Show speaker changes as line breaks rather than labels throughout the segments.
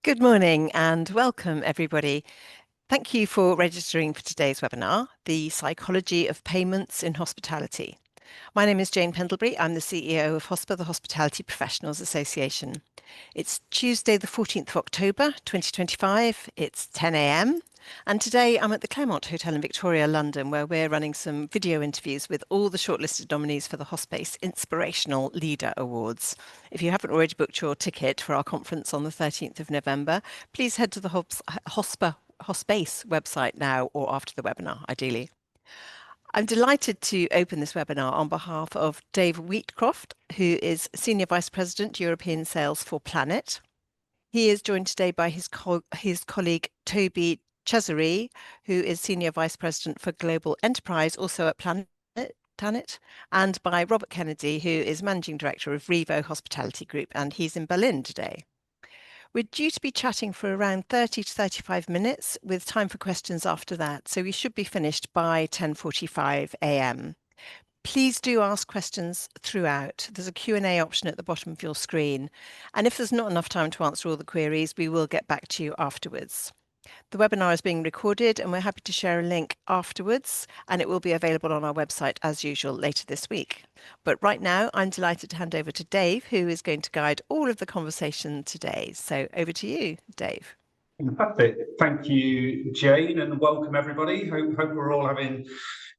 Good morning and welcome, everybody. Thank you for registering for today's webinar, The Psychology of Payments in Hospitality. My name is Jane Pendlebury. I'm the CEO of HOSPA, the Hospitality Professionals Association. It's Tuesday, the 14th of October, 2025. It's 10 a.m. And today I'm at the Claremont Hotel in Victoria, London, where we're running some video interviews with all the shortlisted nominees for the Hospace Inspirational Leader Awards. If you haven't already booked your ticket for our conference on the 13th of November, please head to the Hospace website now or after the webinar, ideally. I'm delighted to open this webinar on behalf of Dave Wheatcroft, who is Senior Vice President, European Sales for Planet. He is joined today by his colleague Toby Cesare, who is Senior Vice President for Global Enterprise, also at Planet, and by Robert Kennedy, who is Managing Director of Revo Hospitality Group, and he's in Berlin today. We're due to be chatting for around 30 to 35 minutes with time for questions after that, so we should be finished by 10:45 a.m. Please do ask questions throughout. There's a Q&A option at the bottom of your screen, and if there's not enough time to answer all the queries, we will get back to you afterwards. The webinar is being recorded and we're happy to share a link afterwards, and it will be available on our website as usual later this week. But right now, I'm delighted to hand over to Dave, who is going to guide all of the conversation today. So over to you, Dave.
Fantastic. Thank you, Jane, and welcome everybody. Hope we're all having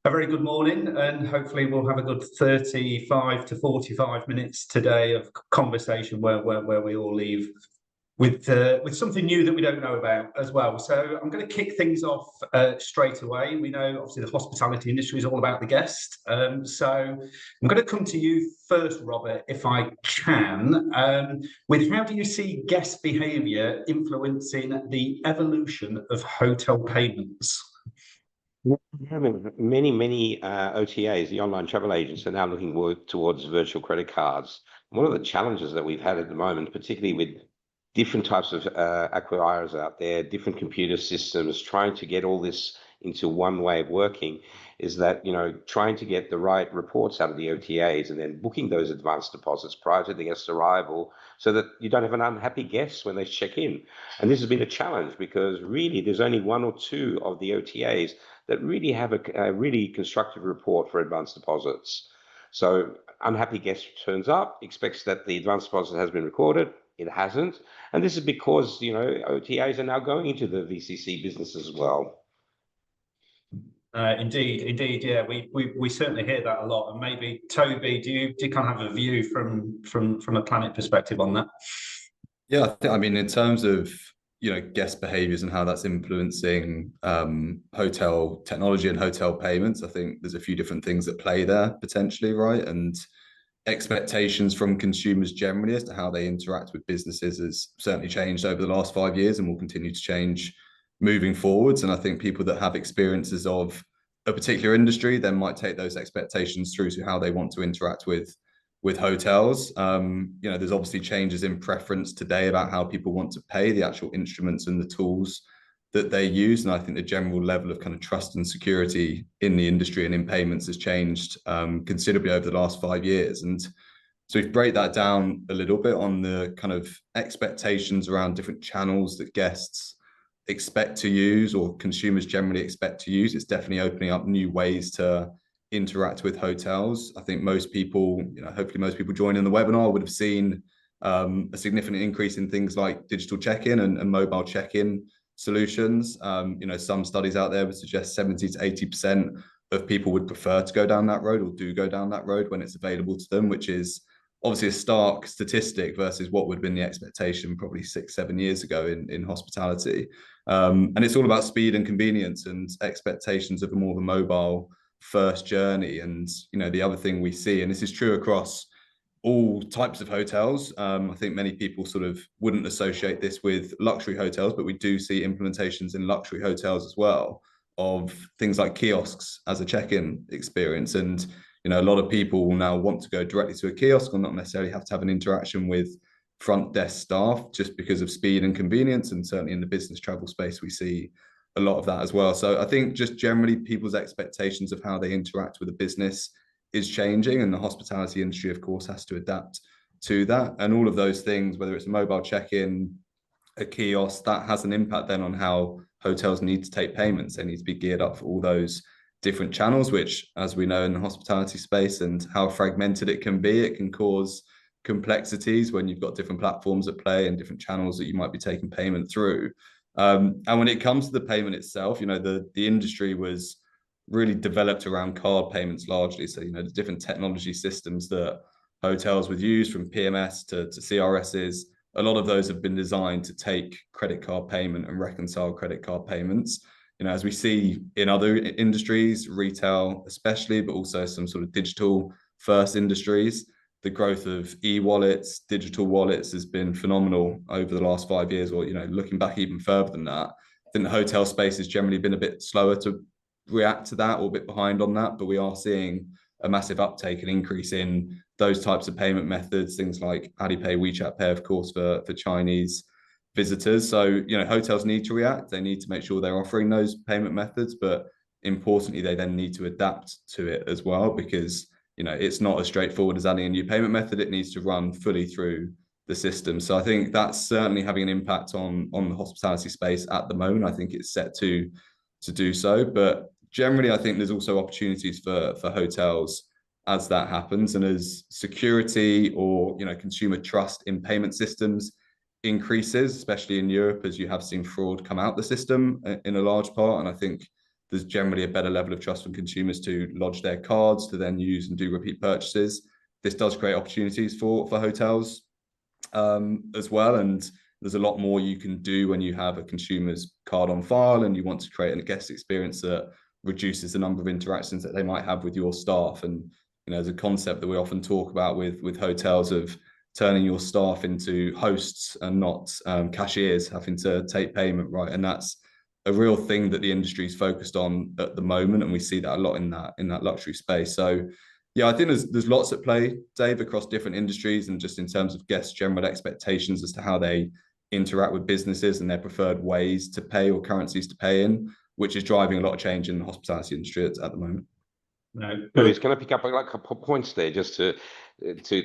a very good morning, and hopefully we'll have a good 35 to 45 minutes today of conversation where we all leave with something new that we don't know about as well. So I'm going to kick things off straight away. We know obviously the hospitality industry is all about the guest. So I'm going to come to you first, Robert, if I can, with how do you see guest behaviour influencing the evolution of hotel payments?
Many OTAs, the online travel agents, are now looking towards virtual credit cards. One of the challenges that we've had at the moment, particularly with different types of acquirers out there, different computer systems, trying to get all this into one way of working, is that, trying to get the right reports out of the OTAs and then booking those advanced deposits prior to the guest's arrival so that you don't have an unhappy guest when they check in. And this has been a challenge because really there's only one or two of the OTAs that really have a really constructive report for advanced deposits. So unhappy guest turns up, expects that the advanced deposit has been recorded. It hasn't. And this is because, OTAs are now going into the VCC business as well.
Indeed, yeah, we certainly hear that a lot. And maybe Toby, do you kind of have a view from a Planet perspective on that?
Yeah, I mean, in terms of guest behaviors and how that's influencing hotel technology and hotel payments, I think there's a few different things at play there potentially, right? And expectations from consumers generally as to how they interact with businesses has certainly changed over the last 5 years and will continue to change moving forwards. And I think people that have experiences of a particular industry then might take those expectations through to how they want to interact with hotels. There's obviously changes in preference today about how people want to pay, the actual instruments and the tools that they use. And I think the general level of kind of trust and security in the industry and in payments has changed considerably over the last 5 years. And so if you break that down a little bit on the kind of expectations around different channels that guests expect to use or consumers generally expect to use, it's definitely opening up new ways to interact with hotels. I think most people, hopefully most people joining the webinar would have seen a significant increase in things like digital check-in and mobile check-in solutions. Some studies out there would suggest 70 to 80% of people would prefer to go down that road or do go down that road when it's available to them, which is obviously a stark statistic versus what would have been the expectation probably 6-7 years ago in hospitality. And it's all about speed and convenience and expectations of a more of a mobile first journey. And the other thing we see, and this is true across all types of hotels. I think many people sort of wouldn't associate this with luxury hotels, but we do see implementations in luxury hotels as well of things like kiosks as a check-in experience. And, a lot of people will now want to go directly to a kiosk or not necessarily have to have an interaction with front desk staff just because of speed and convenience. And certainly in the business travel space, we see a lot of that as well. So I think just generally people's expectations of how they interact with a business is changing, and the hospitality industry, of course, has to adapt to that. And all of those things, whether it's a mobile check-in, a kiosk, that has an impact then on how hotels need to take payments. They need to be geared up for all those different channels, which, as we know in the hospitality space and how fragmented it can be, it can cause complexities when you've got different platforms at play and different channels that you might be taking payment through. And when it comes to the payment itself, you know, the industry was really developed around card payments largely. So, you know, the different technology systems that hotels would use, from PMS to CRSs, a lot of those have been designed to take credit card payment and reconcile credit card payments. You know, as we see in other industries, retail especially, but also some sort of digital first industries, the growth of e-wallets, digital wallets has been phenomenal over the last 5 years, or, you know, looking back even further than that. I think the hotel space has generally been a bit slower to react to that, or a bit behind on that, but we are seeing a massive uptake and increase in those types of payment methods, things like Alipay, WeChat Pay, of course, for Chinese visitors. So, you know, hotels need to react. They need to make sure they're offering those payment methods, but importantly, they then need to adapt to it as well, because, you know, it's not as straightforward as adding a new payment method. It needs to run fully through the system. So I think that's certainly having an impact on the hospitality space at the moment. I think it's set to do so, but generally, I think there's also opportunities for hotels as that happens, and as security or, you know, consumer trust in payment systems increases, especially in Europe, as you have seen fraud come out the system in a large part. And I think there's generally a better level of trust from consumers to lodge their cards, to then use and do repeat purchases. This does create opportunities for hotels as well. And there's a lot more you can do when you have a consumer's card on file and you want to create a guest experience that reduces the number of interactions that they might have with your staff. And, you know, there's a concept that we often talk about with hotels of turning your staff into hosts and not cashiers having to take payment, right? And that's a real thing that the industry is focused on at the moment, and we see that a lot in that luxury space. So yeah, I think there's lots at play, Dave, across different industries, and just in terms of guests' general expectations as to how they interact with businesses and their preferred ways to pay or currencies to pay in, which is driving a lot of change in the hospitality industry at the moment.
No,
Louise, can I pick up like a couple of points there, just to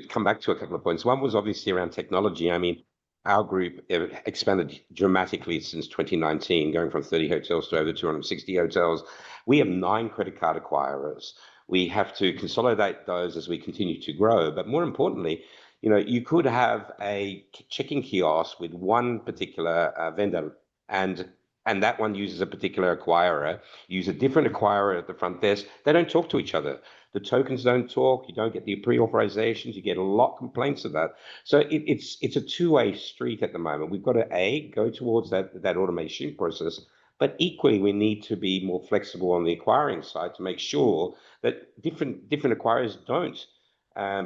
come back to a couple of points? One was obviously around technology. I mean, our group expanded dramatically since 2019, going from 30 hotels to over 260 hotels. We have 9 credit card acquirers. We have to consolidate those as we continue to grow. But more importantly, you know, you could have a check-in kiosk with one particular vendor, and that one uses a particular acquirer, use a different acquirer at the front desk. They don't talk to each other. The tokens don't talk. You don't get the pre-authorizations. You get a lot of complaints of that. So it's a two-way street at the moment. We've got to go towards that automation process, but equally we need to be more flexible on the acquiring side to make sure that different acquirers don't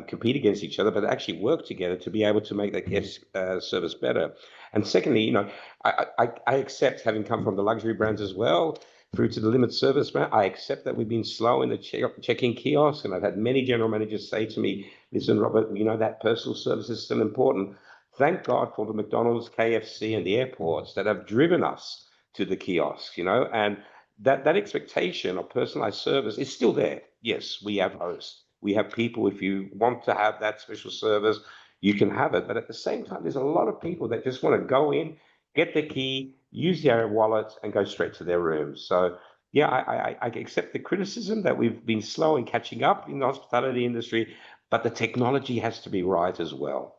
compete against each other, but actually work together to be able to make that guest service better. And secondly, you know, I accept, having come from the luxury brands as well, through to the limit service brand, I accept that we've been slow in the check-in kiosk, and I've had many general managers say to me, listen, Robert, you know, that personal service is still important. Thank God for the McDonald's, KFC, and the airports that have driven us to the kiosk, you know, and that expectation of personalized service is still there. Yes, we have hosts. We have people, if you want to have that special service, you can have it. But at the same time, there's a lot of people that just want to go in, get the key, use their wallet, and go straight to their rooms. So yeah, I accept the criticism that we've been slow in catching up in the hospitality industry, but the technology has to be right as well.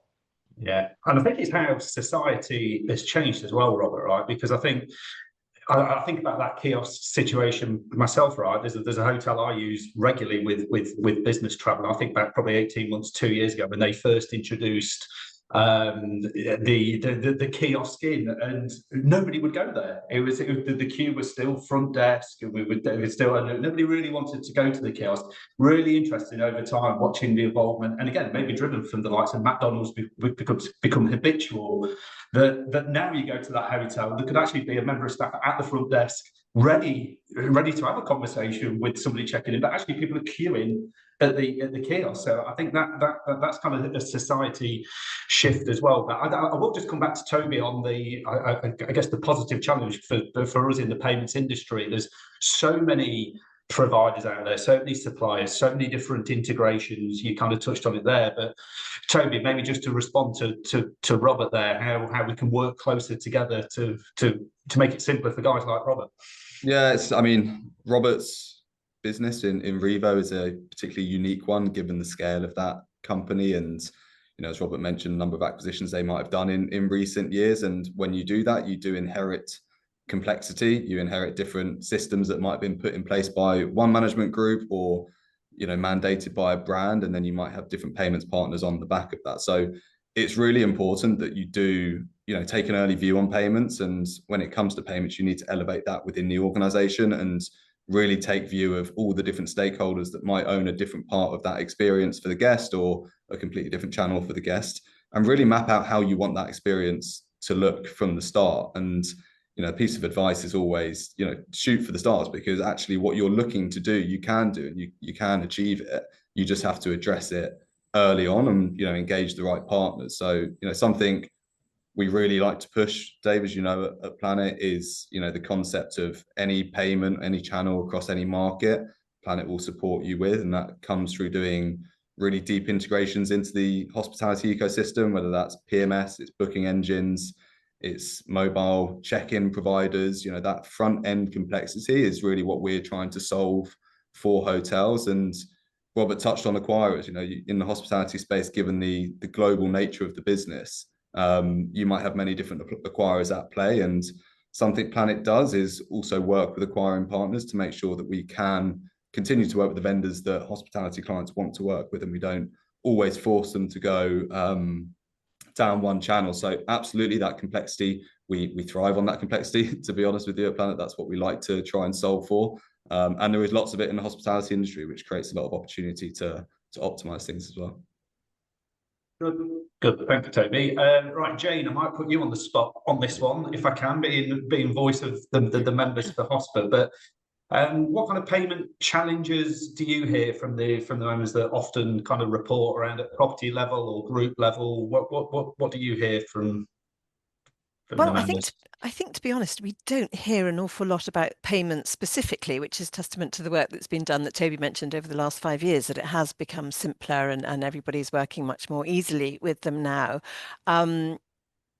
Yeah, and I think it's how society has changed as well, Robert, right? Because I think about that kiosk situation myself, right? There's a hotel I use regularly with business travel. I think back probably 18 months, 2 years ago, when they first introduced the kiosk in, and nobody would go there. The queue was still front desk, and nobody really wanted to go to the kiosk. Really interesting over time watching the involvement, and again, maybe driven from the likes of McDonald's, become habitual. That now you go to that hotel, there could actually be a member of staff at the front desk ready to have a conversation with somebody checking in, but actually people are queuing at the kiosk. So I think that's kind of a society shift as well. But I will just come back to Toby on I guess the positive challenge for us in the payments industry. There's so many providers out there, so many suppliers, so many different integrations. You kind of touched on it there, but Toby, maybe just to respond to Robert there, how we can work closer together to make it simpler for guys like Robert.
Yeah, I mean, Robert's business in Revo is a particularly unique one given the scale of that company, and as Robert mentioned, a number of acquisitions they might have done in recent years. And when you do that, you do inherit complexity. You inherit different systems that might have been put in place by one management group or mandated by a brand, and then you might have different payments partners on the back of that. So it's really important that you do take an early view on payments, and when it comes to payments, you need to elevate that within the organization and really take view of all the different stakeholders that might own a different part of that experience for the guest or a completely different channel for the guest, and really map out how you want that experience to look from the start. And a piece of advice is always shoot for the stars, because actually what you're looking to do, you can do, and you can achieve it. You just have to address it early on and engage the right partners. So something we really like to push, Dave, as at Planet, is the concept of any payment, any channel across any market, Planet will support you with, and that comes through doing really deep integrations into the hospitality ecosystem, whether that's PMS, it's booking engines, it's mobile check-in providers. That front end complexity is really what we're trying to solve for hotels. And Robert touched on acquirers. In the hospitality space, given the global nature of the business, you might have many different acquirers at play, and something Planet does is also work with acquiring partners to make sure that we can continue to work with the vendors that hospitality clients want to work with, and we don't always force them to go down one channel. So absolutely, that complexity, we thrive on that complexity, to be honest with you at Planet. That's what we like to try and solve for, and there is lots of it in the hospitality industry, which creates a lot of opportunity to optimize things as well.
Good. Thank you, Toby. Right, Jane, I might put you on the spot on this one, if I can, being voice of the members for HOSPA. But what kind of payment challenges do you hear from the members that often kind of report around at property level or group level? What do you hear from the members?
I think, to be honest, we don't hear an awful lot about payments specifically, which is testament to the work that's been done that Toby mentioned over the last 5 years, that it has become simpler and everybody's working much more easily with them now.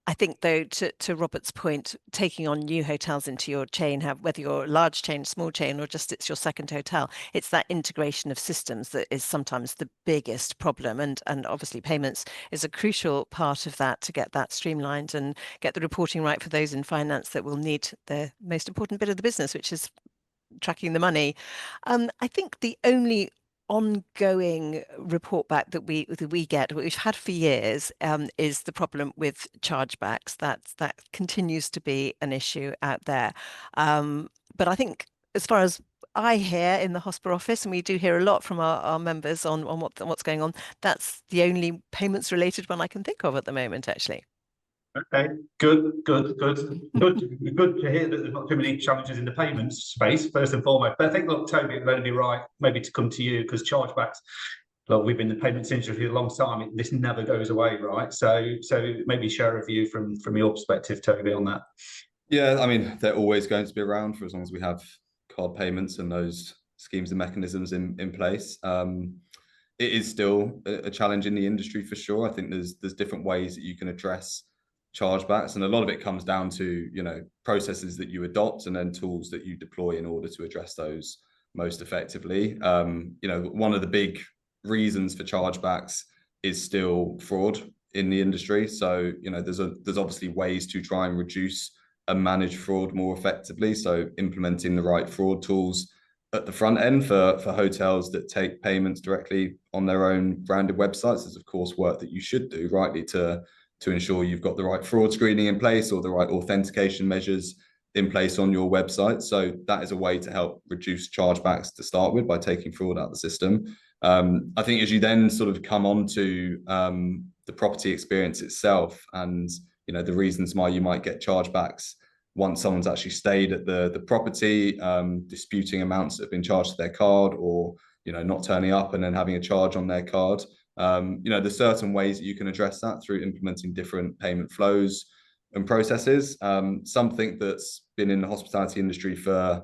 I think, though, to Robert's point, taking on new hotels into your chain, whether you're a large chain, small chain, or just it's your second hotel, it's that integration of systems that is sometimes the biggest problem. And obviously payments is a crucial part of that, to get that streamlined and get the reporting right for those in finance that will need the most important bit of the business, which is tracking the money. I think the only ongoing report back that we get, what we've had for years, is the problem with chargebacks. That continues to be an issue out there. But I think, as far as I hear in the HOSPA office, and we do hear a lot from our members on what's going on, that's the only payments related one I can think of at the moment, actually.
Okay, good to hear that there's not too many challenges in the payments space, first and foremost. But I think, look, Toby, it would be right maybe to come to you, because chargebacks, look, we've been in the payments industry for a long time. This never goes away, right? So maybe share a view from your perspective, Toby, on that.
Yeah, I mean, they're always going to be around for as long as we have card payments and those schemes and mechanisms in place. It is still a challenge in the industry for sure. I think there's different ways that you can address chargebacks, and a lot of it comes down to processes that you adopt and then tools that you deploy in order to address those most effectively. One of the big reasons for chargebacks is still fraud in the industry. So there's obviously ways to try and reduce and manage fraud more effectively. So implementing the right fraud tools at the front end for hotels that take payments directly on their own branded websites is, of course, work that you should do rightly to ensure you've got the right fraud screening in place or the right authentication measures in place on your website. So that is a way to help reduce chargebacks to start with, by taking fraud out of the system. I think as you then sort of come on to the property experience itself, and the reasons why you might get chargebacks once someone's actually stayed at the property, disputing amounts that have been charged to their card, or not turning up and then having a charge on their card. There's certain ways that you can address that through implementing different payment flows and processes. Something that's been in the hospitality industry for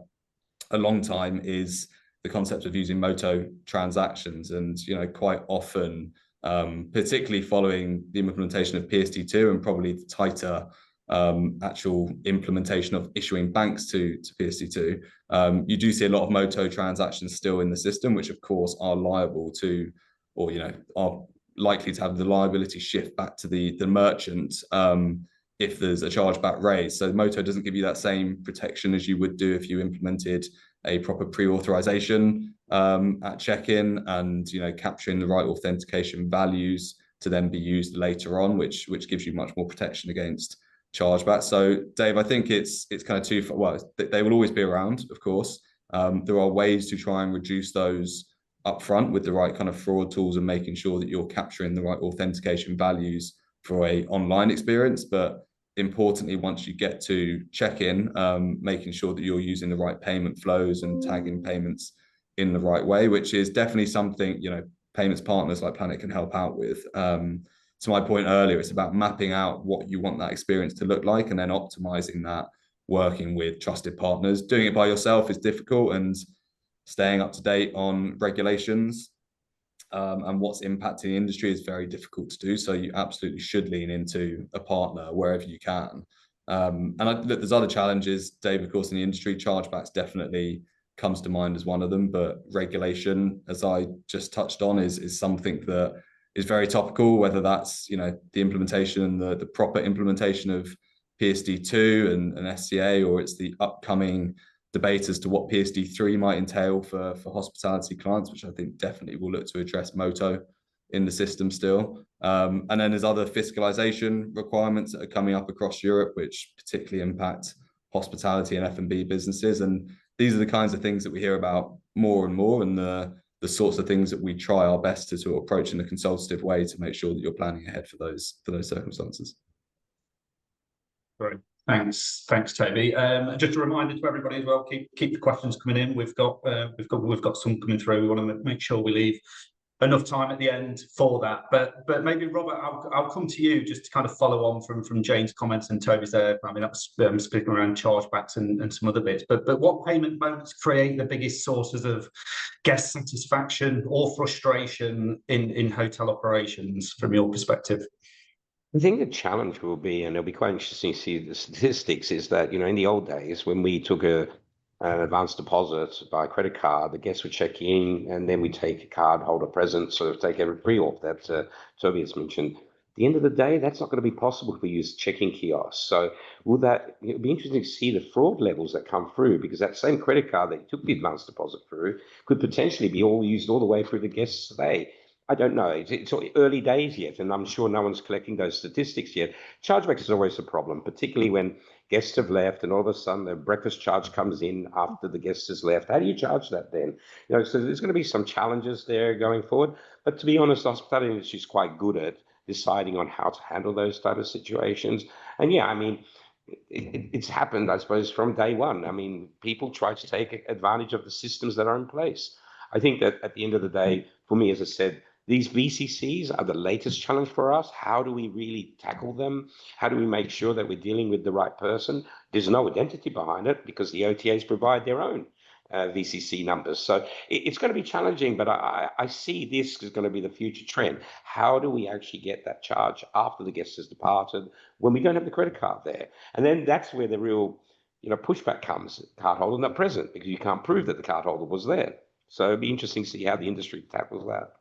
a long time is the concept of using Moto transactions. And, quite often, particularly following the implementation of PSD2 and probably the tighter actual implementation of issuing banks to PSD2, you do see a lot of Moto transactions still in the system, which of course are liable to, or are likely to have the liability shift back to the merchant if there's a chargeback raised. So Moto doesn't give you that same protection as you would do if you implemented a proper pre-authorization at check-in, and capturing the right authentication values to then be used later on, which gives you much more protection against chargeback. So Dave, I think it's kind of they will always be around, of course. There are ways to try and reduce those upfront with the right kind of fraud tools and making sure that you're capturing the right authentication values for a online experience. But importantly, once you get to check-in, making sure that you're using the right payment flows and tagging payments in the right way, which is definitely something payments partners like Planet can help out with. To my point earlier, it's about mapping out what you want that experience to look like and then optimizing that, working with trusted partners. Doing it by yourself is difficult, and staying up to date on regulations and what's impacting the industry is very difficult to do. So you absolutely should lean into a partner wherever you can. Look, there's other challenges, Dave, of course, in the industry. Chargebacks definitely comes to mind as one of them, but regulation, as I just touched on, is something that is very topical, whether that's the implementation and the proper implementation of PSD2 and SCA, or it's the upcoming debate as to what PSD3 might entail for hospitality clients, which I think definitely will look to address Moto in the system still. And then there's other fiscalization requirements that are coming up across Europe, which particularly impact hospitality and F&B businesses. And these are the kinds of things that we hear about more and more, and the sorts of things that we try our best to approach in a consultative way to make sure that you're planning ahead for those circumstances.
Great. Thanks, Toby. Just a reminder to everybody as well: keep the questions coming in. We've got some coming through. We want to make sure we leave enough time at the end for that. But maybe Robert, I'll come to you just to kind of follow on from Jane's comments and Toby's there. I mean, that's speaking around chargebacks and some other bits. But what payment modes create the biggest sources of guest satisfaction or frustration in hotel operations from your perspective?
I think the challenge will be, and it'll be quite interesting to see the statistics, is that, in the old days when we took an advance deposit by credit card, the guests would check in and then we take a card holder present, sort of take every pre-auth that Toby has mentioned. At the end of the day, that's not going to be possible if we use check-in kiosks. So it'll be interesting to see the fraud levels that come through, because that same credit card that you took the advance deposit through could potentially be used all the way through the guest's stay. I don't know. It's early days yet, and I'm sure no one's collecting those statistics yet. Chargeback is always a problem, particularly when guests have left and all of a sudden the breakfast charge comes in after the guest has left. How do you charge that then? So there's going to be some challenges there going forward. But to be honest, the hospitality industry is quite good at deciding on how to handle those type of situations. And yeah, I mean, it's happened, I suppose, from day one. I mean, people try to take advantage of the systems that are in place. I think that at the end of the day, for me, as I said, these VCCs are the latest challenge for us. How do we really tackle them? How do we make sure that we're dealing with the right person? There's no identity behind it because the OTAs provide their own VCC numbers. So it's going to be challenging, but I see this is going to be the future trend. How do we actually get that charge after the guest has departed when we don't have the credit card there? And then that's where the real pushback comes. Cardholder not present, because you can't prove that the cardholder was there. So it'd be interesting to see how the industry tackles that.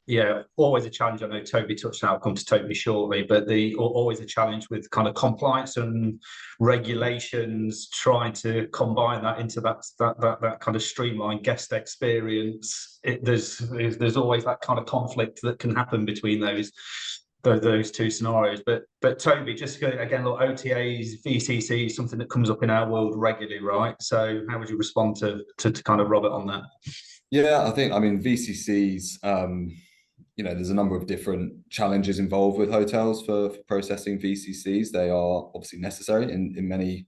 Yeah, always a challenge. I know Toby touched on. I'll come to Toby shortly, but always a challenge with kind of compliance and regulations, trying to combine that into that kind of streamlined guest experience. There's always that kind of conflict that can happen between those two scenarios. But Toby, just again, look, OTAs, VCC is something that comes up in our world regularly, right? So how would you respond to kind of Robert on that?
Yeah, I mean, VCCs, there's a number of different challenges involved with hotels for processing VCCs. They are obviously necessary in many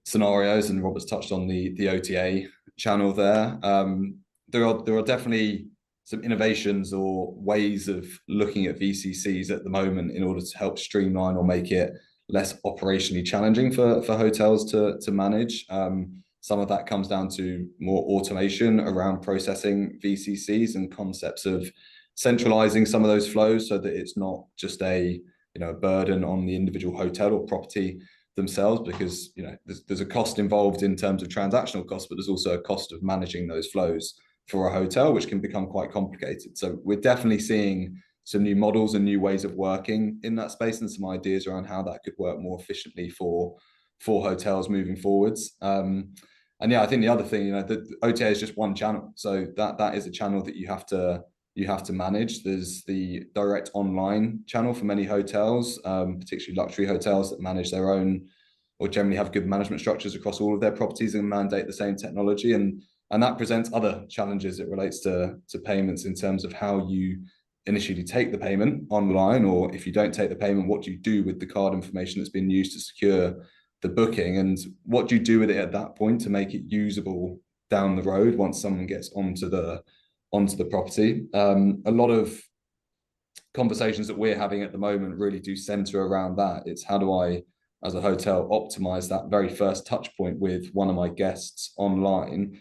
scenarios, and Robert's touched on the OTA channel there. There are definitely some innovations or ways of looking at VCCs at the moment in order to help streamline or make it less operationally challenging for hotels to manage. Some of that comes down to more automation around processing VCCs and concepts of centralizing some of those flows so that it's not just a burden on the individual hotel or property themselves, because there's a cost involved in terms of transactional costs, but there's also a cost of managing those flows for a hotel, which can become quite complicated. So we're definitely seeing some new models and new ways of working in that space, and some ideas around how that could work more efficiently for hotels moving forwards. And yeah, I think the other thing, the OTA is just one channel, so that is a channel that you have to manage. There's the direct online channel for many hotels, particularly luxury hotels that manage their own, or generally have good management structures across all of their properties and mandate the same technology, and that presents other challenges. It relates to payments in terms of how you initially take the payment online, or if you don't take the payment, what do you do with the card information that's been used to secure the booking, and what do you do with it at that point to make it usable down the road once someone gets onto the property. A lot of conversations that we're having at the moment really do center around that. It's how do I, as a hotel, optimize that very first touch point with one of my guests online,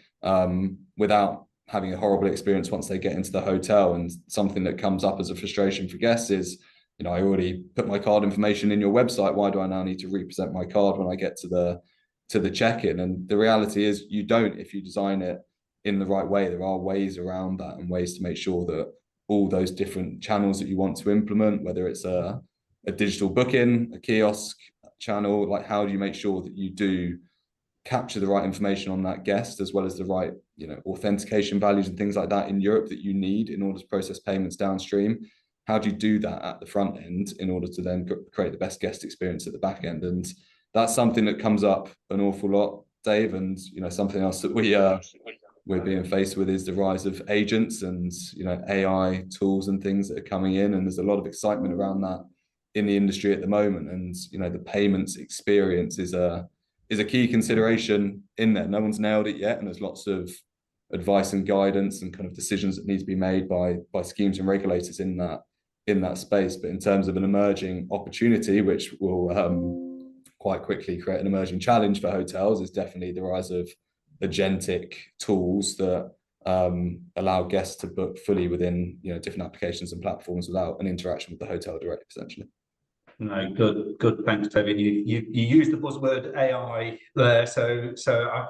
without having a horrible experience once they get into the hotel. And something that comes up as a frustration for guests is, I already put my card information in your website. Why do I now need to represent my card when I get to the check-in? And the reality is you don't, if you design it in the right way. There are ways around that and ways to make sure that all those different channels that you want to implement, whether it's a digital booking, a kiosk channel, like how do you make sure that you do capture the right information on that guest, as well as the right, authentication values and things like that in Europe that you need in order to process payments downstream? How do you do that at the front end in order to then create the best guest experience at the back end? And that's something that comes up an awful lot, Dave. And something else that we're being faced with is the rise of agents and AI tools and things that are coming in, and there's a lot of excitement around that in the industry at the moment. And the payments experience is a key consideration in there. No one's nailed it yet, and there's lots of advice and guidance and kind of decisions that need to be made by schemes and regulators in that space. But in terms of an emerging opportunity, which will quite quickly create an emerging challenge for hotels, is definitely the rise of agentic tools that allow guests to book fully within different applications and platforms without an interaction with the hotel directly, essentially.
No, good. Thanks, David. You used the buzzword AI there, so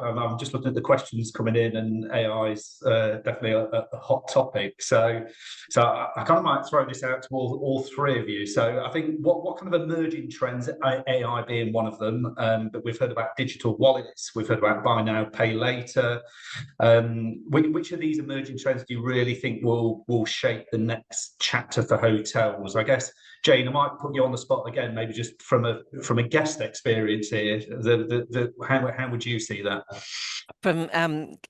I'm just looking at the questions coming in, and AI is definitely a hot topic. So I kind of might throw this out to all three of you. So I think what kind of emerging trends, AI being one of them, but we've heard about digital wallets, we've heard about buy now, pay later. Which of these emerging trends do you really think will shape the next chapter for hotels? I guess, Jane, I might put you on the spot again, maybe just from a guest experience here. How would you see that?
From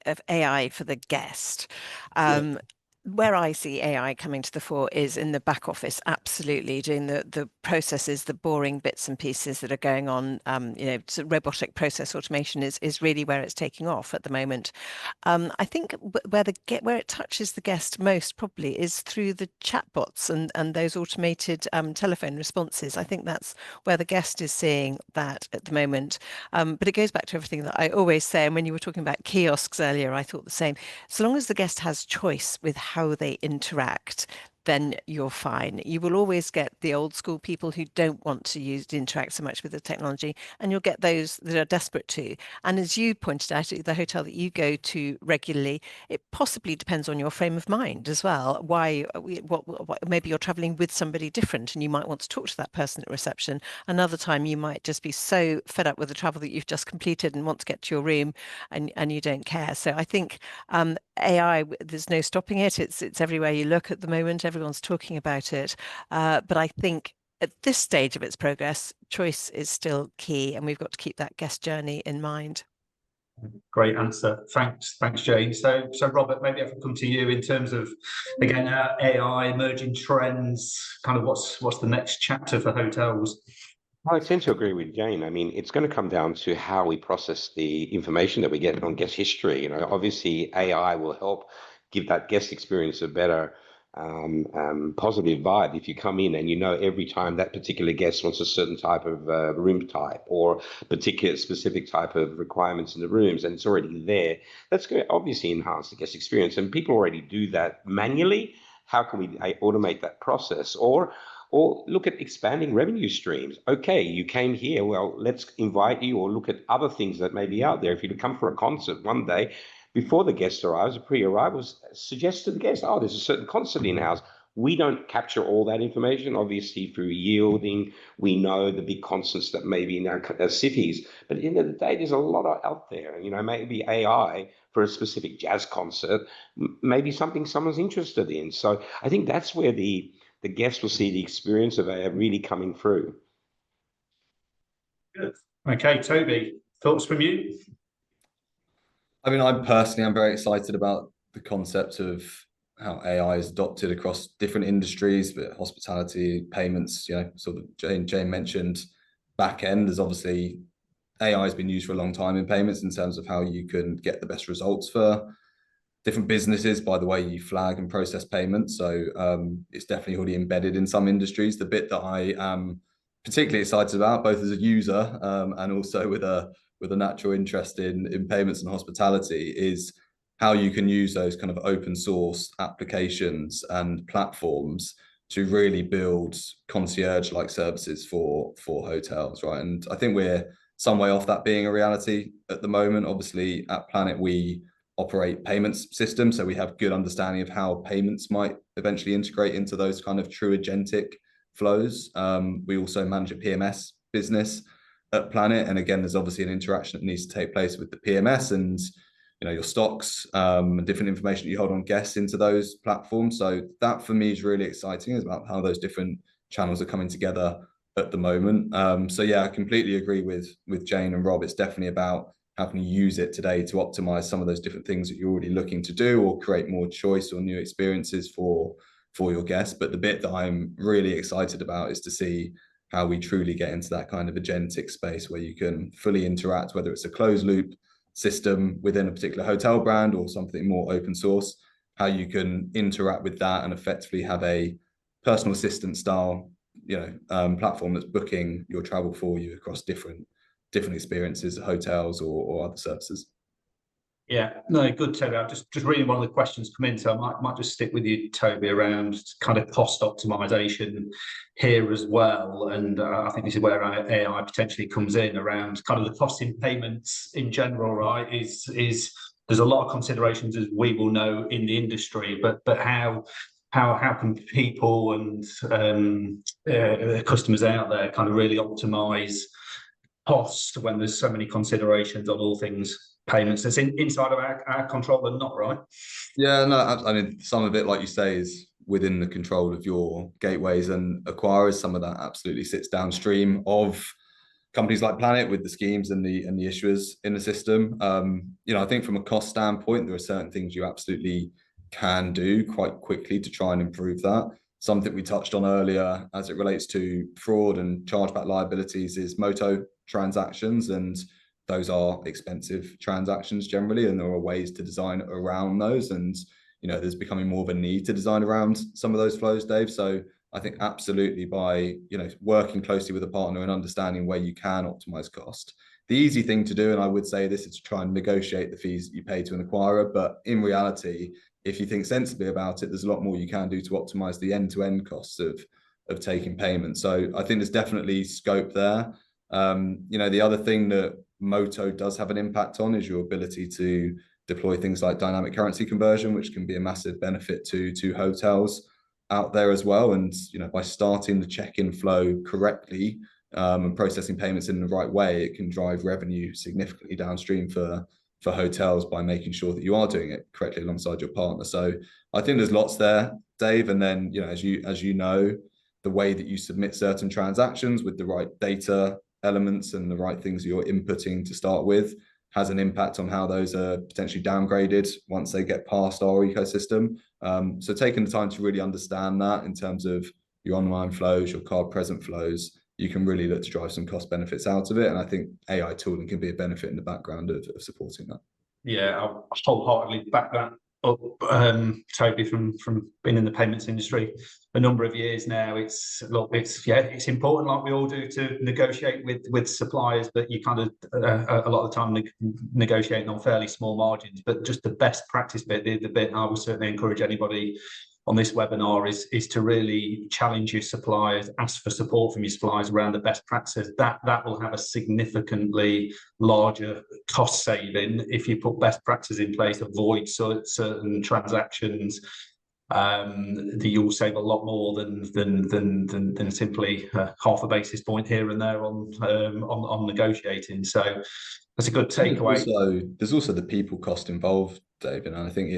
of AI for the guest. Where I see AI coming to the fore is in the back office, absolutely, doing the processes, the boring bits and pieces that are going on. So robotic process automation is really where it's taking off at the moment. I think where it touches the guest most probably is through the chatbots and those automated telephone responses. I think that's where the guest is seeing that at the moment. But it goes back to everything that I always say. And when you were talking about kiosks earlier, I thought the same. So long as the guest has choice with how they interact, then you're fine. You will always get the old school people who don't want to interact so much with the technology, and you'll get those that are desperate to. And as you pointed out, at the hotel that you go to regularly, it possibly depends on your frame of mind as well. Maybe you're traveling with somebody different and you might want to talk to that person at reception. Another time you might just be so fed up with the travel that you've just completed and want to get to your room, and you don't care. So I think AI, there's no stopping it. It's everywhere you look at the moment. Everyone's talking about it. But I think at this stage of its progress, choice is still key, and we've got to keep that guest journey in mind.
Great answer. Thanks, Jane. So Robert, maybe I can come to you in terms of, again, AI, emerging trends, kind of what's the next chapter for hotels?
I tend to agree with Jane. I mean, it's going to come down to how we process the information that we get on guest history. Obviously AI will help give that guest experience a better positive vibe if you come in and you know every time that particular guest wants a certain type of room type or particular specific type of requirements in the rooms, and it's already there. That's going to obviously enhance the guest experience, and people already do that manually. How can we automate that process? Or look at expanding revenue streams. Okay, you came here, well, let's invite you or look at other things that may be out there. If you come for a concert one day, before the guest arrives, a pre-arrival, suggest to the guest, oh, there's a certain concert in-house. We don't capture all that information, obviously, through yielding. We know the big concerts that may be in our cities. But at the end of the day, there's a lot out there. You know, maybe AI for a specific jazz concert, maybe something someone's interested in. So I think that's where the guest will see the experience of AI really coming through.
Good. Okay, Toby, thoughts from you?
I mean, I'm very excited about the concept of how AI is adopted across different industries, but hospitality, payments, you know, sort of Jane mentioned backend. There's obviously AI has been used for a long time in payments in terms of how you can get the best results for different businesses by the way you flag and process payments. So it's definitely already embedded in some industries. The bit that I am particularly excited about, both as a user and also with a natural interest in payments and hospitality, is how you can use those kind of open source applications and platforms to really build concierge-like services for hotels, right? And I think we're some way off that being a reality at the moment. Obviously, at Planet, we operate payments systems, so we have good understanding of how payments might eventually integrate into those kind of true agentic flows. We also manage a PMS business at Planet, and again, there's obviously an interaction that needs to take place with the PMS and, you know, your stocks and different information that you hold on guests into those platforms. So that for me is really exciting, is about how those different channels are coming together at the moment. So yeah, I completely agree with Jane and Rob. It's definitely about how can you use it today to optimize some of those different things that you're already looking to do, or create more choice or new experiences for your guests. But the bit that I'm really excited about is to see how we truly get into that kind of agentic space where you can fully interact, whether it's a closed loop system within a particular hotel brand or something more open source, how you can interact with that and effectively have a personal assistant style, you know, platform that's booking your travel for you across different experiences, hotels or other services.
Yeah, no, good, Toby. I'm just reading one of the questions come in, so I might just stick with you, Toby, around kind of cost optimization here as well. And I think this is where AI potentially comes in, around kind of the cost in payments in general, right? Is there's a lot of considerations, as we will know, in the industry, but how can people and customers out there kind of really optimize cost when there's so many considerations on all things payments that's inside of our control and not, right?
Yeah, no, I mean, some of it, like you say, is within the control of your gateways and acquirers. Some of that absolutely sits downstream of companies like Planet with the schemes and the issuers in the system. You know, I think from a cost standpoint, there are certain things you absolutely can do quite quickly to try and improve that. Something we touched on earlier as it relates to fraud and chargeback liabilities is moto transactions, and those are expensive transactions generally, and there are ways to design around those. And, you know, there's becoming more of a need to design around some of those flows, Dave. So I think absolutely by, you know, working closely with a partner and understanding where you can optimize cost. The easy thing to do, and I would say this, is to try and negotiate the fees that you pay to an acquirer. But in reality, if you think sensibly about it, there's a lot more you can do to optimize the end-to-end costs of taking payment. So I think there's definitely scope there. You know, the other thing that Moto does have an impact on is your ability to deploy things like dynamic currency conversion, which can be a massive benefit to hotels out there as well. And, you know, by starting the check-in flow correctly and processing payments in the right way, it can drive revenue significantly downstream for hotels by making sure that you are doing it correctly alongside your partner. So I think there's lots there, Dave. And then, you know, as you know, the way that you submit certain transactions with the right data elements and the right things you're inputting to start with has an impact on how those are potentially downgraded once they get past our ecosystem. So taking the time to really understand that in terms of your online flows, your card present flows, you can really look to drive some cost benefits out of it. And I think AI tooling can be a benefit in the background of supporting that.
Yeah, I'll wholeheartedly back that up, Toby, from being in the payments industry a number of years now. It's important, like we all do, to negotiate with suppliers, but you kind of a lot of the time negotiating on fairly small margins. But just the best practice bit, the bit I would certainly encourage anybody on this webinar is to really challenge your suppliers, ask for support from your suppliers around the best practices. That will have a significantly larger cost saving if you put best practices in place, avoid certain transactions. You'll save a lot more than simply half a basis point here and there on negotiating. So that's a good takeaway.
There's also the people cost involved, David, and I think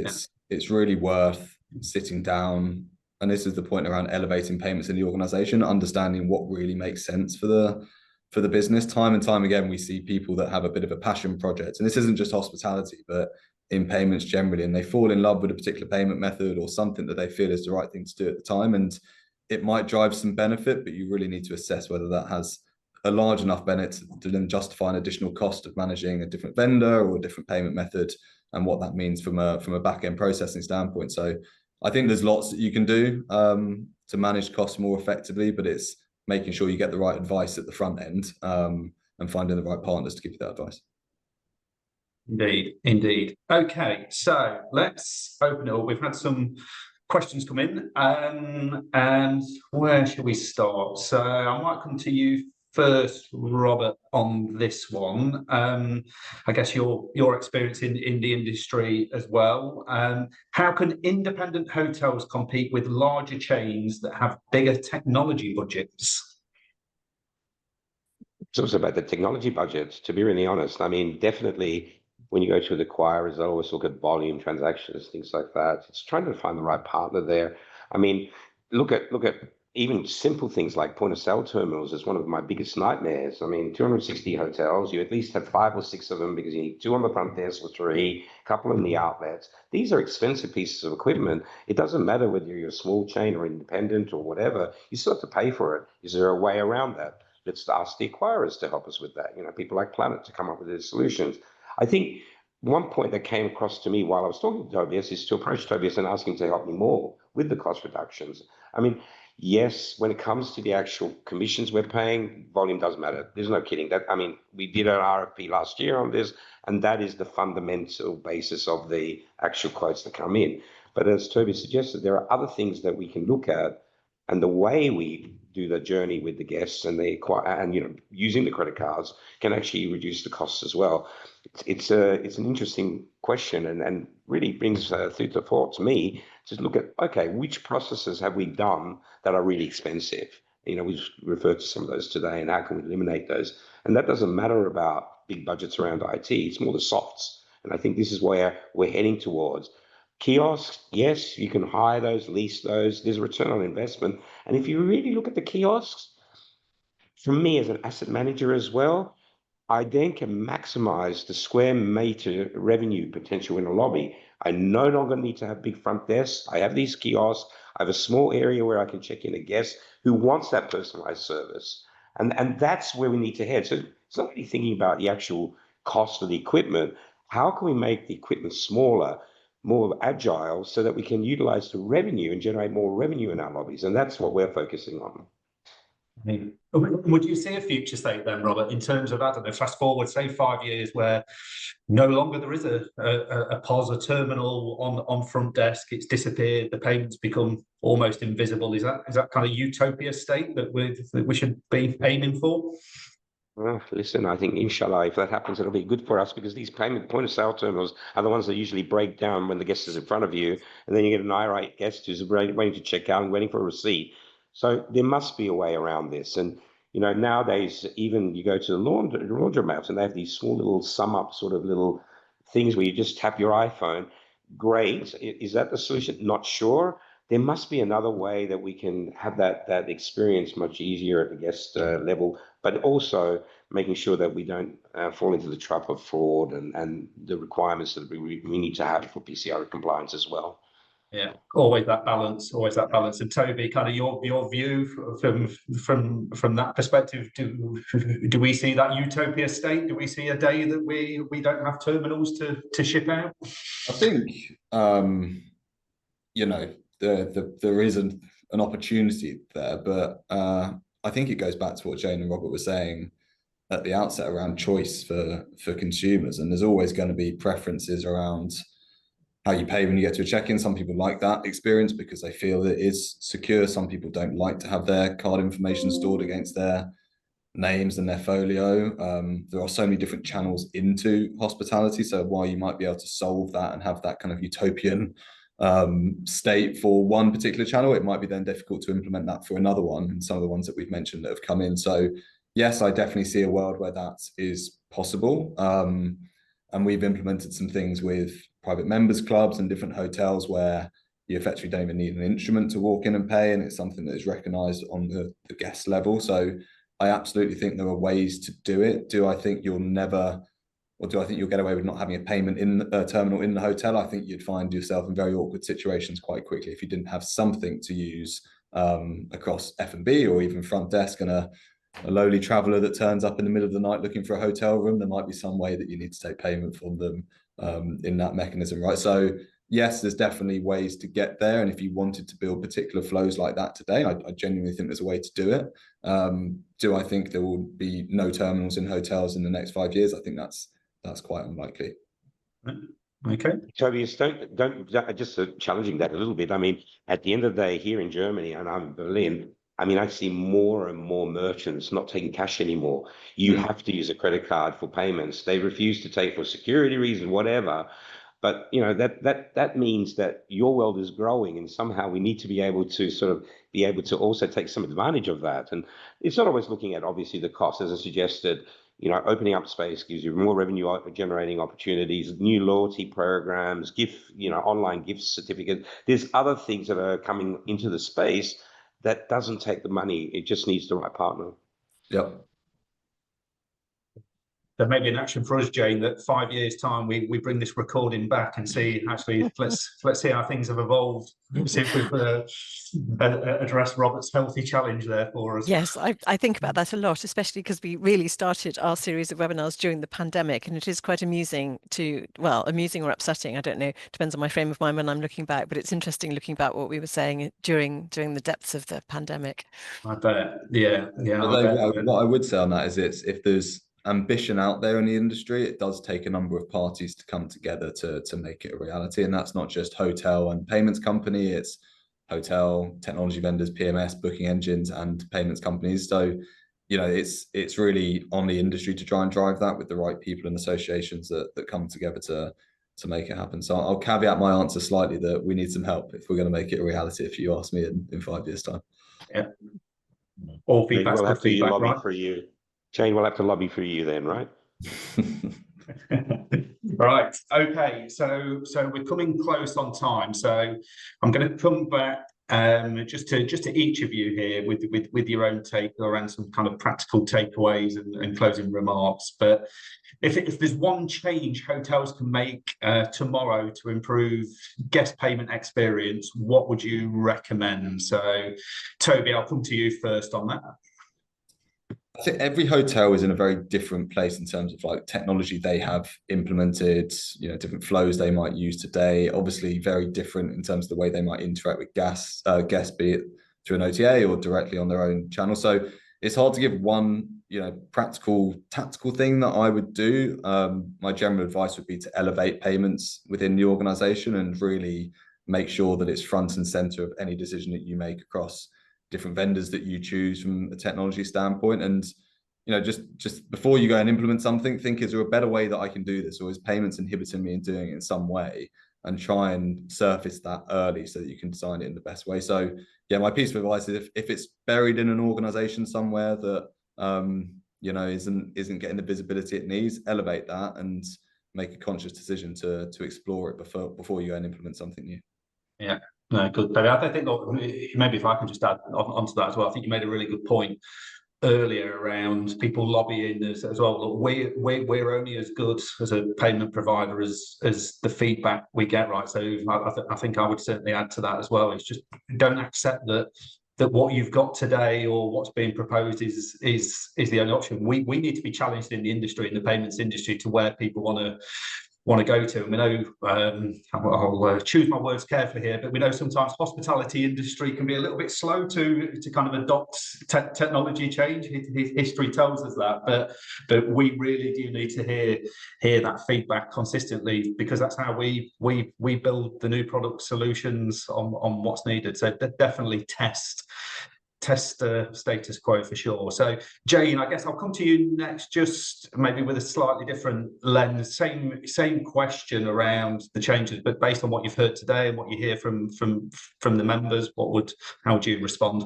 it's really worth sitting down, and this is the point around elevating payments in the organization, understanding what really makes sense for the business. Time and time again, we see people that have a bit of a passion project, and this isn't just hospitality, but in payments generally, and they fall in love with a particular payment method or something that they feel is the right thing to do at the time, and it might drive some benefit, but you really need to assess whether that has a large enough benefit to then justify an additional cost of managing a different vendor or a different payment method, and what that means from a back-end processing standpoint. So I think there's lots that you can do to manage costs more effectively, but it's making sure you get the right advice at the front end and finding the right partners to give you that advice.
Indeed. Okay, so let's open it up. We've had some questions come in, and where should we start? So I might come to you first, Robert, on this one. I guess your experience in the industry as well. How can independent hotels compete with larger chains that have bigger technology budgets?
It's also about the technology budget, to be really honest. I mean, definitely when you go to the acquirers, they always look at volume transactions, things like that. It's trying to find the right partner there. I mean, look at even simple things like point of sale terminals is one of my biggest nightmares. I mean, 260 hotels, you at least have 5 or 6 of them because you need 2 on the front desk or 3, a couple in the outlets. These are expensive pieces of equipment. It doesn't matter whether you're a small chain or independent or whatever, you still have to pay for it. Is there a way around that? Let's ask the acquirers to help us with that. People like Planet to come up with their solutions. I think one point that came across to me while I was talking to Tobias is to approach Tobias and ask him to help me more with the cost reductions. I mean, yes, when it comes to the actual commissions we're paying, volume does matter. There's no kidding. We did an RFP last year on this, and that is the fundamental basis of the actual quotes that come in. But as Toby suggested, there are other things that we can look at, and the way we do the journey with the guests and using the credit cards can actually reduce the costs as well. It's an interesting question, and really brings through the thought to me to look at, okay, which processes have we done that are really expensive? We've referred to some of those today, and how can we eliminate those? And that doesn't matter about big budgets around IT. It's more the softs. And I think this is where we're heading towards. Kiosks, yes, you can hire those, lease those. There's a return on investment. And if you really look at the kiosks, for me as an asset manager as well, I then can maximize the square meter revenue potential in a lobby. I no longer need to have big front desks. I have these kiosks. I have a small area where I can check in a guest who wants that personalized service. And that's where we need to head. So it's not really thinking about the actual cost of the equipment. How can we make the equipment smaller, more agile, so that we can utilize the revenue and generate more revenue in our lobbies? And that's what we're focusing on.
I mean, would you see a future state then, Robert, in terms of, I don't know, fast forward, say 5 years, where no longer there is a POS, a terminal on front desk, it's disappeared, the payments become almost invisible? Is that kind of utopia state that we should be aiming for?
Well, listen, I think inshallah, if that happens, it'll be good for us, because these payment point of sale terminals are the ones that usually break down when the guest is in front of you, and then you get an irate guest who's waiting to check out and waiting for a receipt. So there must be a way around this. And nowadays, even you go to the laundromats, and they have these small little sum up sort of little things where you just tap your iPhone. Great. Is that the solution? Not sure. There must be another way that we can have that experience much easier at the guest level, but also making sure that we don't fall into the trap of fraud and the requirements that we need to have for PCR compliance as well.
Yeah, always that balance, always that balance. And Toby, kind of your view from that perspective, do we see that utopia state? Do we see a day that we don't have terminals to ship out?
I think you know, there is an opportunity there, but I think it goes back to what Jane and Robert were saying at the outset around choice for consumers, and there's always going to be preferences around how you pay when you get to a check-in. Some people like that experience because they feel it is secure. Some people don't like to have their card information stored against their names and their folio. There are so many different channels into hospitality. So while you might be able to solve that and have that kind of utopian state for one particular channel, it might be then difficult to implement that for another one. And some of the ones that we've mentioned that have come in. So yes, I definitely see a world where that is possible. And we've implemented some things with private members clubs and different hotels where you effectively don't even need an instrument to walk in and pay, and it's something that is recognized on the guest level. So I absolutely think there are ways to do it. Do I think you'll never, or do I think you'll get away with not having a payment in a terminal in the hotel? I think you'd find yourself in very awkward situations quite quickly if you didn't have something to use across F&B or even front desk, and a lowly traveller that turns up in the middle of the night looking for a hotel room. There might be some way that you need to take payment from them in that mechanism, right? So yes, there's definitely ways to get there. And if you wanted to build particular flows like that today, I genuinely think there's a way to do it. Do I think there will be no terminals in hotels in the next 5 years? I think that's quite unlikely.
Okay.
Toby, don't just challenging that a little bit. I mean, at the end of the day, here in Germany, and I'm in Berlin, I mean, I see more and more merchants not taking cash anymore. You have to use a credit card for payments. They refuse to take for security reasons, whatever. But you know that means that your world is growing, and somehow we need to be able to sort of be able to also take some advantage of that. And it's not always looking at obviously the cost, as I suggested. You know, opening up space gives you more revenue generating opportunities, new loyalty programs, online gift certificates. There's other things that are coming into the space that doesn't take the money. It just needs the right partner.
Yep.
There may be an action for us, Jane, that 5 years' time we bring this recording back and see, actually, let's see how things have evolved. See if we've addressed Robert's healthy challenge there for us.
Yes, I think about that a lot, especially because we really started our series of webinars during the pandemic, and it is quite amusing amusing or upsetting, I don't know, depends on my frame of mind when I'm looking back, but it's interesting looking back what we were saying during the depths of the pandemic.
I bet, yeah.
Although what I would say on that is if there's ambition out there in the industry, it does take a number of parties to come together to make it a reality. And that's not just hotel and payments company, it's hotel, technology vendors, PMS, booking engines, and payments companies. So, you know, it's really on the industry to try and drive that with the right people and associations that come together to make it happen. So I'll caveat my answer slightly that we need some help if we're going to make it a reality, if you ask me in 5 years' time.
Yeah. All feedback.
We'll have to lobby right? For you. Jane, we'll have to lobby for you then, right?
Right. Okay. So we're coming close on time. So I'm going to come back just to each of you here with your own take around some kind of practical takeaways and closing remarks. But if there's one change hotels can make tomorrow to improve guest payment experience, what would you recommend? So, Toby, I'll come to you first on that.
I think every hotel is in a very different place in terms of like technology they have implemented, you know, different flows they might use today, obviously very different in terms of the way they might interact with guests, be it through an OTA or directly on their own channel. So it's hard to give one, you know, practical, tactical thing that I would do. My general advice would be to elevate payments within the organization and really make sure that it's front and center of any decision that you make across different vendors that you choose from a technology standpoint. And, you know, just before you go and implement something, think, is there a better way that I can do this, or is payments inhibiting me in doing it in some way? And try and surface that early so that you can design it in the best way. So yeah, my piece of advice is if it's buried in an organization somewhere that you know isn't getting the visibility it needs, elevate that and make a conscious decision to explore it before you go and implement something new.
Yeah. No, good. But I think maybe if I can just add onto that as well, I think you made a really good point earlier around people lobbying as well. Look, we're only as good as a payment provider as the feedback we get, right? So I think I would certainly add to that as well. It's just don't accept that what you've got today or what's being proposed is the only option. We need to be challenged in the industry, in the payments industry, to where people want to go to. And we know, I'll choose my words carefully here, but we know sometimes hospitality industry can be a little bit slow to kind of adopt technology change. History tells us that, but we really do need to hear that feedback consistently, because that's how we build the new product solutions on what's needed. So definitely test status quo for sure. So Jane, I guess I'll come to you next, just maybe with a slightly different lens. Same question around the changes, but based on what you've heard today and what you hear from the members, how would you respond?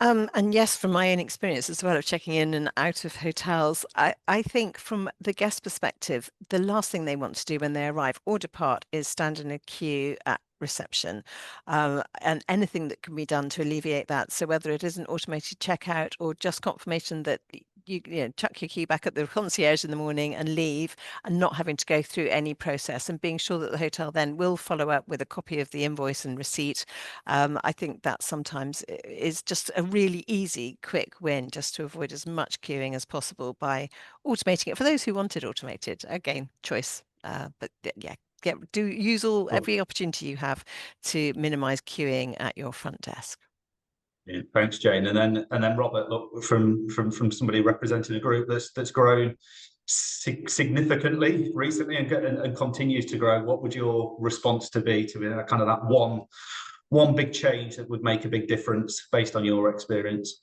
And yes, from my own experience as well of checking in and out of hotels, I think from the guest perspective, the last thing they want to do when they arrive or depart is stand in a queue at reception, and anything that can be done to alleviate that. So whether it is an automated checkout or just confirmation that you chuck your key back at the concierge in the morning and leave, and not having to go through any process, and being sure that the hotel then will follow up with a copy of the invoice and receipt. I think that sometimes is just a really easy, quick win, just to avoid as much queuing as possible by automating it. For those who want it automated, again, choice. But yeah, use every opportunity you have to minimize queuing at your front desk.
Yeah, thanks, Jane. And then Robert, look, from somebody representing a group that's grown significantly recently and continues to grow, what would your response be to kind of that one big change that would make a big difference based on your experience?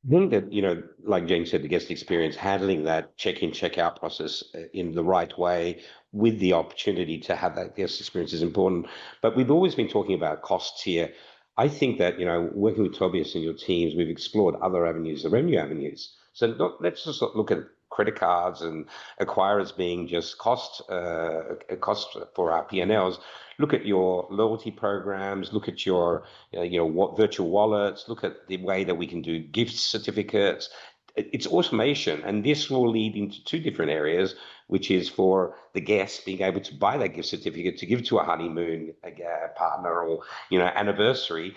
I think that, like Jane said, the guest experience, handling that check-in, check-out process in the right way with the opportunity to have that guest experience is important. But we've always been talking about costs here. I think that, working with Tobias and your teams, we've explored other avenues, the revenue avenues. So let's just look at credit cards and acquirers being just cost for our P&Ls. Look at your loyalty programs, look at your virtual wallets, look at the way that we can do gift certificates. It's automation, and this will lead into two different areas, which is for the guests being able to buy that gift certificate to give to a honeymoon partner or anniversary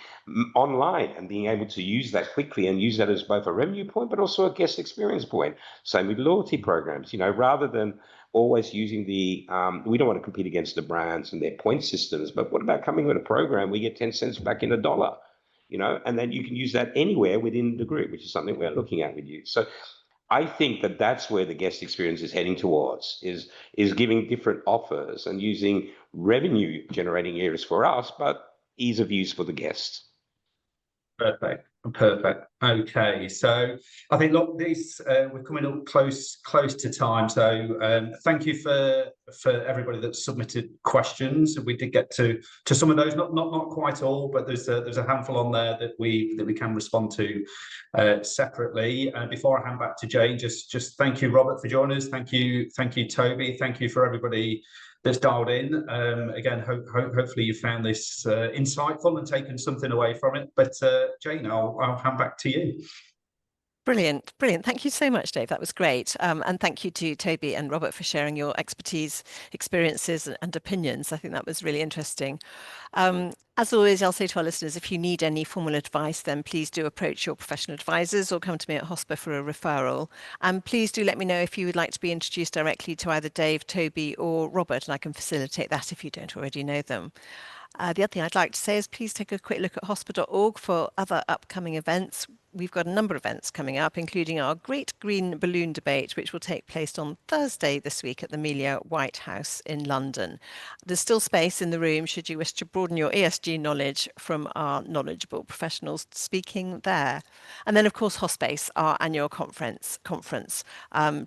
online, and being able to use that quickly and use that as both a revenue point but also a guest experience point. Same with loyalty programs, rather than always using we don't want to compete against the brands and their point systems, but what about coming with a program where you get 10 cents back in a dollar? And then you can use that anywhere within the group, which is something we're looking at with you. So I think that that's where the guest experience is heading towards, is giving different offers and using revenue generating areas for us, but ease of use for the guests. Perfect.
Okay, so I think, look, we're coming up close to time. So thank you for everybody that submitted questions. We did get to some of those, not quite all, but there's a handful on there that we can respond to separately. Before I hand back to Jane, just thank you, Robert, for joining us. Thank you, Toby. Thank you for everybody that's dialed in. Again, hopefully you found this insightful and taken something away from it. But Jane, I'll hand back to you.
Brilliant. Thank you so much, Dave. That was great. And thank you to Toby and Robert for sharing your expertise, experiences and opinions. I think that was really interesting. As always, I'll say to our listeners, if you need any formal advice, then please do approach your professional advisors or come to me at HOSPA for a referral. And please do let me know if you would like to be introduced directly to either Dave, Toby or Robert, and I can facilitate that if you don't already know them. The other thing I'd like to say is please take a quick look at hospa.org for other upcoming events. We've got a number of events coming up, including our Great Green Balloon Debate, which will take place on Thursday this week at the Melia White House in London. There's still space in the room should you wish to broaden your ESG knowledge from our knowledgeable professionals speaking there. And then, of course, HOSPACE, our annual conference.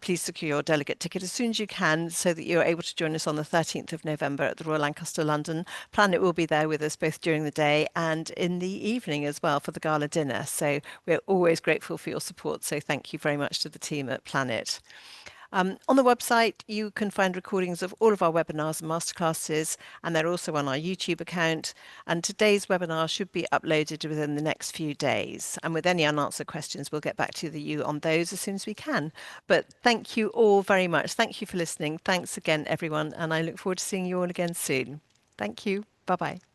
Please secure your delegate ticket as soon as you can so that you're able to join us on the 13th of November at the Royal Lancaster London. Planet will be there with us both during the day and in the evening as well for the gala dinner. So we're always grateful for your support. So thank you very much to the team at Planet. On the website, you can find recordings of all of our webinars and masterclasses, and they're also on our YouTube account. And today's webinar should be uploaded within the next few days. And with any unanswered questions, we'll get back to you on those as soon as we can. But thank you all very much. Thank you for listening. Thanks again, everyone. And I look forward to seeing you all again soon. Thank you. Bye-bye.